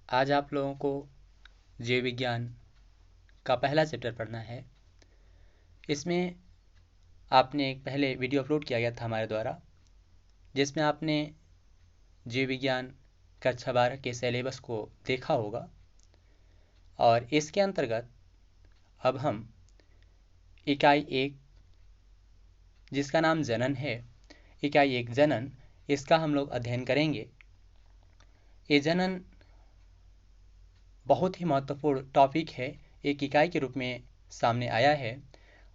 आज आप लोगों को जीव विज्ञान का पहला चैप्टर पढ़ना है। इसमें आपने एक पहले वीडियो अपलोड किया गया था हमारे द्वारा, जिसमें आपने जीव विज्ञान कक्षा 12 के सिलेबस को देखा होगा। और इसके अंतर्गत अब हम इकाई 1, जिसका नाम जनन है, इकाई 1 जनन, इसका हम लोग अध्ययन करेंगे। ये जनन बहुत ही महत्वपूर्ण टॉपिक है, एक इकाई के रूप में सामने आया है।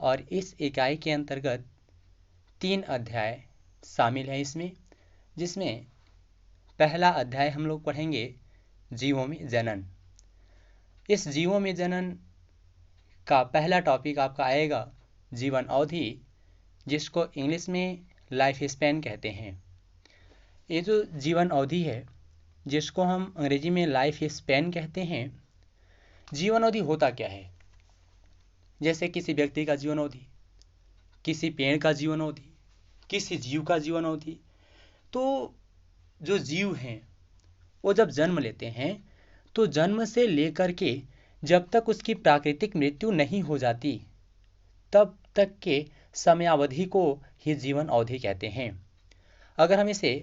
और इस इकाई के अंतर्गत 3 अध्याय शामिल है इसमें, जिसमें पहला अध्याय हम लोग पढ़ेंगे जीवों में जनन। इस जीवों में जनन का पहला टॉपिक आपका आएगा जीवन अवधि, जिसको इंग्लिश में लाइफ स्पैन कहते हैं। ये जो जीवन अवधि है, जिसको हम अंग्रेजी में लाइफ स्पैन कहते हैं, जीवन अवधि होता क्या है? जैसे किसी व्यक्ति का जीवन अवधि, किसी पेड़ का जीवन अवधि, किसी जीव का जीवन अवधि। तो जो जीव हैं वो जब जन्म लेते हैं तो जन्म से लेकर के जब तक उसकी प्राकृतिक मृत्यु नहीं हो जाती, तब तक के समयावधि को ही जीवन अवधि कहते हैं। अगर हम इसे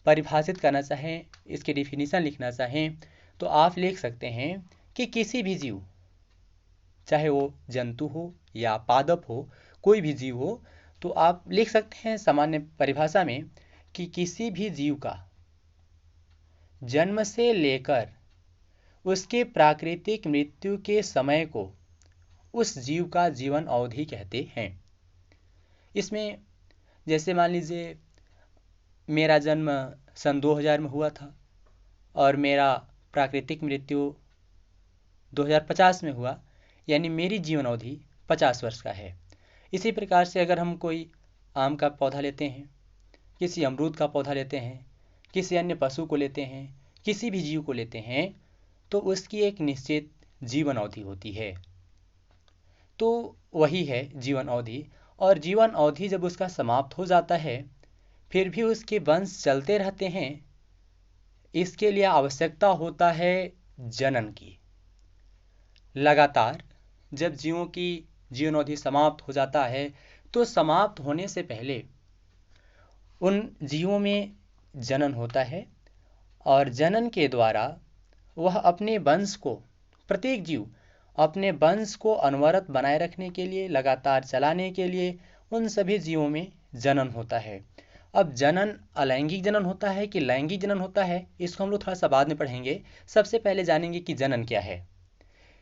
परिभाषित करना चाहें, इसकी डिफिनीशन लिखना चाहें, तो आप लिख सकते हैं कि किसी भी जीव, चाहे वो जंतु हो या पादप हो, कोई भी जीव हो, तो आप लिख सकते हैं सामान्य परिभाषा में कि किसी भी जीव का जन्म से लेकर उसके प्राकृतिक मृत्यु के समय को उस जीव का जीवन अवधि कहते हैं। इसमें जैसे मान लीजिए मेरा जन्म सन 2000 में हुआ था और मेरा प्राकृतिक मृत्यु 2050 में हुआ, यानी मेरी जीवन अवधि 50 वर्ष का है। इसी प्रकार से अगर हम कोई आम का पौधा लेते हैं, किसी अमरूद का पौधा लेते हैं, किसी अन्य पशु को लेते हैं, किसी भी जीव को लेते हैं, तो उसकी एक निश्चित जीवन अवधि होती है। तो वही है जीवन अवधि। और जीवन अवधि जब उसका समाप्त हो जाता है, फिर भी उसके वंश चलते रहते हैं। इसके लिए आवश्यकता होता है जनन की। लगातार जब जीवों की जीवन अवधि समाप्त हो जाता है, तो समाप्त होने से पहले उन जीवों में जनन होता है और जनन के द्वारा वह अपने वंश को, प्रत्येक जीव अपने वंश को अनवरत बनाए रखने के लिए, लगातार चलाने के लिए उन सभी जीवों में जनन होता है। अब जनन अलैंगिक जनन होता है कि लैंगिक जनन होता है, इसको हम लोग थोड़ा सा बाद में पढ़ेंगे। सबसे पहले जानेंगे कि जनन क्या है,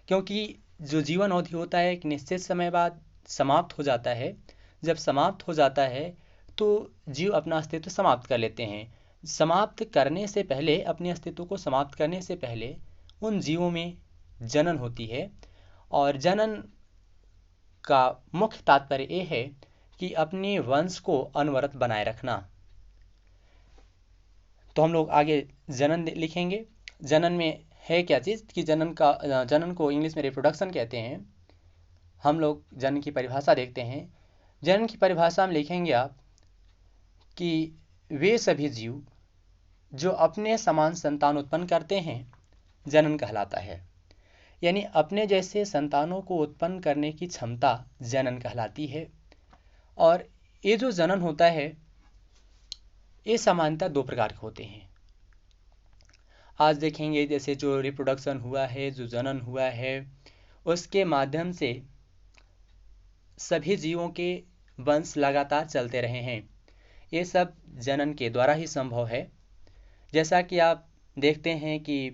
क्योंकि जो जीवन अवधि होता है एक निश्चित समय बाद समाप्त हो जाता है। जब समाप्त हो जाता है तो जीव अपना अस्तित्व समाप्त कर लेते हैं। समाप्त करने से पहले, अपने अस्तित्व को समाप्त करने से पहले उन जीवों में जनन होती है। और जनन का मुख्य तात्पर्य ये है कि अपने वंश को अनवरत बनाए रखना। तो हम लोग आगे जनन लिखेंगे। जनन में है क्या चीज़ कि जनन को इंग्लिश में रिप्रोडक्शन कहते हैं। हम लोग जनन की परिभाषा देखते हैं। जनन की परिभाषा में लिखेंगे आप कि वे सभी जीव जो अपने समान संतान उत्पन्न करते हैं, जनन कहलाता है। यानी अपने जैसे संतानों को उत्पन्न करने की क्षमता जनन कहलाती है। और ये जो जनन होता है, ये सामान्यतः 2 प्रकार के होते हैं। आज देखेंगे जैसे जो रिप्रोडक्शन हुआ है, जो जनन हुआ है, उसके माध्यम से सभी जीवों के वंश लगातार चलते रहे हैं। ये सब जनन के द्वारा ही संभव है। जैसा कि आप देखते हैं कि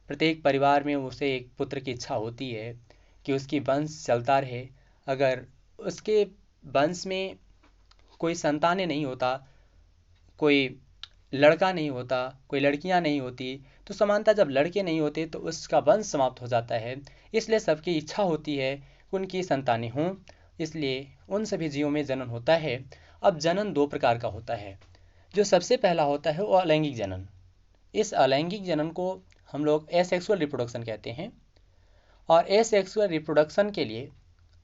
प्रत्येक परिवार में उसे एक पुत्र की इच्छा होती है कि उसकी वंश चलता रहे। अगर उसके वंश में कोई संतानें नहीं होता, कोई लड़का नहीं होता, कोई लड़कियां नहीं होती, तो समानतः जब लड़के नहीं होते तो उसका वंश समाप्त हो जाता है। इसलिए सबकी इच्छा होती है कि उनकी संतानें हों, इसलिए उन सभी जीवों में जनन होता है। अब जनन 2 प्रकार का होता है। जो सबसे पहला होता है वो अलैंगिक जनन। इस अलैंगिक जनन को हम लोग एसेक्सुअल रिप्रोडक्शन कहते हैं। और एसेक्सुअल रिप्रोडक्शन के लिए,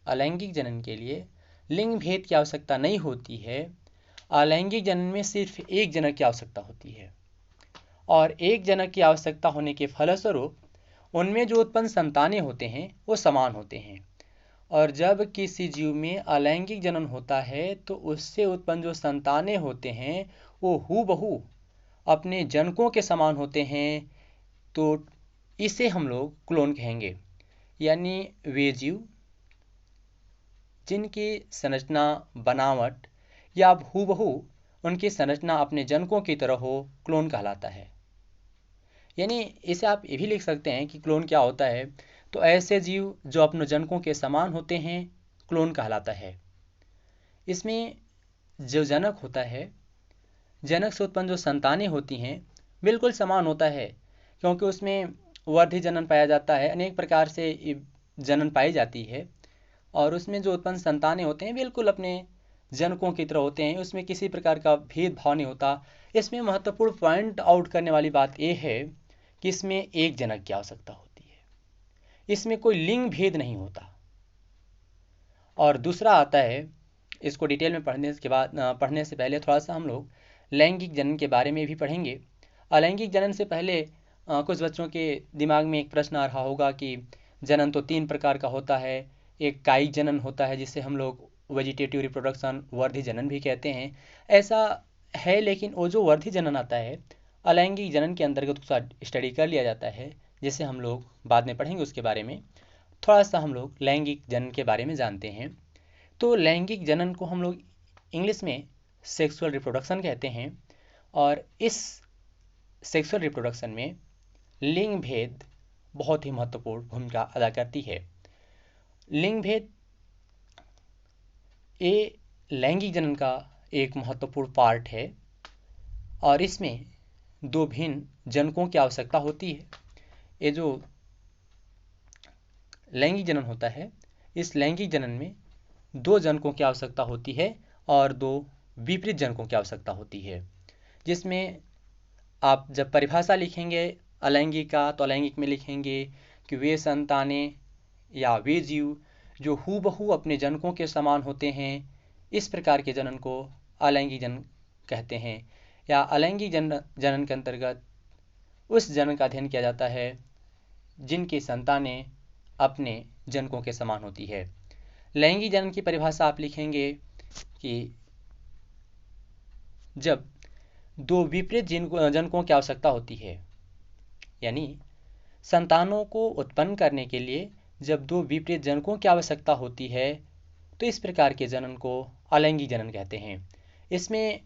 अलैंगिक जनन के लिए लिंग भेद की आवश्यकता नहीं होती है। अलैंगिक जनन में सिर्फ एक जनक की आवश्यकता होती है। और एक जनक की आवश्यकता होने के फलस्वरूप उनमें जो उत्पन्न संतानें होते हैं वो समान होते हैं। और जब किसी जीव में अलैंगिक जनन होता है तो उससे उत्पन्न जो संतानें होते हैं वो हूबहू अपने जनकों के समान होते हैं। तो इसे हम लोग क्लोन कहेंगे, यानी वे जीव जिनकी संरचना, बनावट या हूबहू उनकी संरचना अपने जनकों की तरह हो, क्लोन कहलाता है। यानी इसे आप ये भी लिख सकते हैं कि क्लोन क्या होता है, तो ऐसे जीव जो अपने जनकों के समान होते हैं क्लोन कहलाता है। इसमें जो जनक होता है, जनक से उत्पन्न जो संतानें होती हैं बिल्कुल समान होता है, क्योंकि उसमें वर्धी जनन पाया जाता है, अनेक प्रकार से जनन पाई जाती है। और उसमें जो उत्पन्न संतानें होते हैं बिल्कुल अपने जनकों की तरह होते हैं, उसमें किसी प्रकार का भेदभाव नहीं होता। इसमें महत्वपूर्ण पॉइंट आउट करने वाली बात यह है कि इसमें एक जनक की आवश्यकता होती है, इसमें कोई लिंग भेद नहीं होता। और दूसरा आता है, इसको डिटेल में पढ़ने से पहले थोड़ा सा हम लोग लैंगिक जनन के बारे में भी पढ़ेंगे। अलैंगिक जनन से पहले कुछ बच्चों के दिमाग में एक प्रश्न आ रहा होगा कि जनन तो 3 प्रकार का होता है। एक कायिक जनन होता है जिसे हम लोग वेजिटेटिव रिप्रोडक्शन, वर्धी जनन भी कहते हैं। ऐसा है, लेकिन वो जो वर्धी जनन आता है अलैंगिक जनन के अंतर्गत उसका स्टडी कर लिया जाता है, जिसे हम लोग बाद में पढ़ेंगे। उसके बारे में थोड़ा सा हम लोग लैंगिक जनन के बारे में जानते हैं। तो लैंगिक जनन को हम लोग इंग्लिश में सेक्सुअल रिप्रोडक्शन कहते हैं। और इस सेक्सुअल रिप्रोडक्शन में लिंग भेद बहुत ही महत्वपूर्ण भूमिका अदा करती है। लिंग भेद ये लैंगिक जनन का एक महत्वपूर्ण पार्ट है और इसमें 2 भिन्न जनकों की आवश्यकता होती है। ये जो लैंगिक जनन होता है, इस लैंगिक जनन में 2 जनकों की आवश्यकता होती है और 2 विपरीत जनकों की आवश्यकता होती है। जिसमें आप जब परिभाषा लिखेंगे अलैंगिक का, तो अलैंगिक में लिखेंगे कि वे संतानें या वे जीव जो हूबहू अपने जनकों के समान होते हैं, इस प्रकार के जनन को अलैंगिक जनन कहते हैं। या अलैंगिक जनन के अंतर्गत उस जनन का अध्ययन किया जाता है जिनकी संतानें अपने जनकों के समान होती है। लैंगिक जनन की परिभाषा आप लिखेंगे कि जब 2 विपरीत जनकों की आवश्यकता होती है, यानी संतानों को उत्पन्न करने के लिए जब 2 विपरीत जनकों की आवश्यकता होती है, तो इस प्रकार के जनन को अलैंगिक जनन कहते हैं। इसमें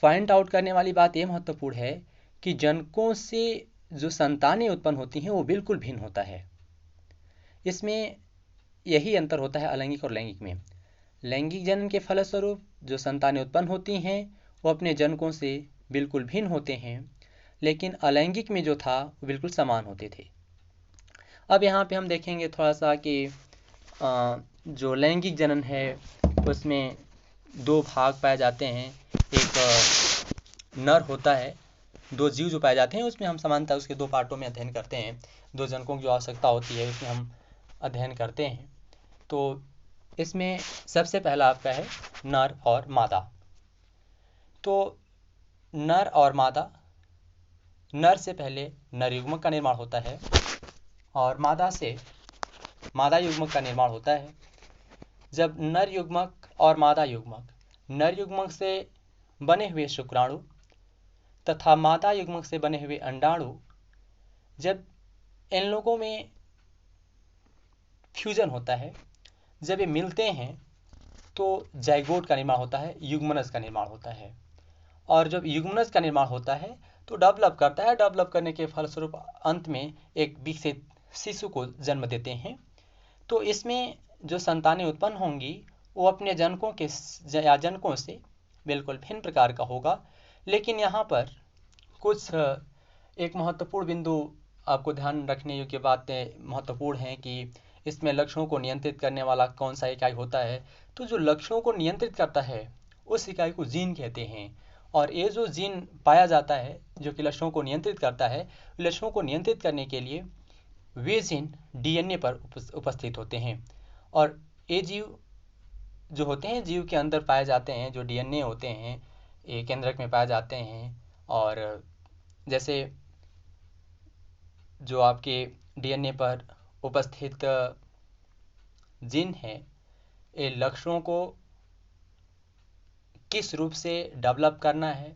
फाइंड आउट करने वाली बात यह महत्वपूर्ण है कि जनकों से जो संतानें उत्पन्न होती हैं वो बिल्कुल भिन्न होता है। इसमें यही अंतर होता है अलैंगिक और लैंगिक में। लैंगिक जनन के फलस्वरूप जो संतानें उत्पन्न होती हैं वो अपने जनकों से बिल्कुल भिन्न होते हैं, लेकिन अलैंगिक में जो था वो बिल्कुल समान होते थे। अब यहाँ पे हम देखेंगे थोड़ा सा कि जो लैंगिक जनन है उसमें 2 भाग पाए जाते हैं। एक नर होता है, 2 जीव जो पाए जाते हैं उसमें हम समानता उसके 2 पार्टों में अध्ययन करते हैं। 2 जनकों की जो आवश्यकता होती है उसमें हम अध्ययन करते हैं। तो इसमें सबसे पहला आपका है नर और मादा। तो नर और मादा, नर से पहले नर युग्मक का निर्माण होता है और मादा से मादा युग्मक का निर्माण होता है। जब नर युग्मक और मादा युग्मक, नर युग्मक से बने हुए शुक्राणु तथा मादा युग्मक से बने हुए अंडाणु, जब इन लोगों में फ्यूजन होता है, जब ये मिलते हैं तो जाइगोट का निर्माण होता है, युग्मनज का निर्माण होता है। और जब युग्मनज का निर्माण होता है तो डेवलप करता है, डेवलप करने के फलस्वरूप अंत में एक विकसित शिशु को जन्म देते हैं। तो इसमें जो संतानें उत्पन्न होंगी वो अपने जनकों से बिल्कुल भिन्न प्रकार का होगा। लेकिन यहाँ पर कुछ एक महत्वपूर्ण बिंदु आपको ध्यान रखने योग्य बातें महत्वपूर्ण हैं कि इसमें लक्षणों को नियंत्रित करने वाला कौन सा इकाई होता है। तो जो लक्षणों को नियंत्रित करता है उस इकाई को जीन कहते हैं। और ये जो जीन पाया जाता है जो कि लक्षणों को नियंत्रित करता है, लक्षणों को नियंत्रित करने के लिए वे जीन डीएनए पर उपस्थित होते हैं। और ये जीव जो होते हैं जीव के अंदर पाए जाते हैं, जो डीएनए होते हैं ये केंद्रक में पाए जाते हैं। और जैसे जो आपके डीएनए पर उपस्थित जीन है, ये लक्षणों को किस रूप से डेवलप करना है,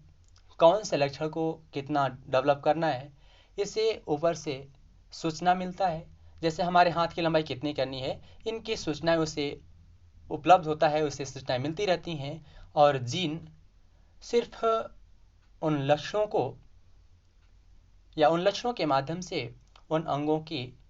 कौन से लक्षण को कितना डेवलप करना है, इसे ऊपर से सूचना मिलता है। जैसे हमारे हाथ की लंबाई कितनी करनी है, इनकी सूचनाएं उसे उपलब्ध होता है, उसे सूचनाएं मिलती रहती हैं। और जीन सिर्फ उन लक्षणों को या उन लक्षणों के माध्यम से उन अंगों की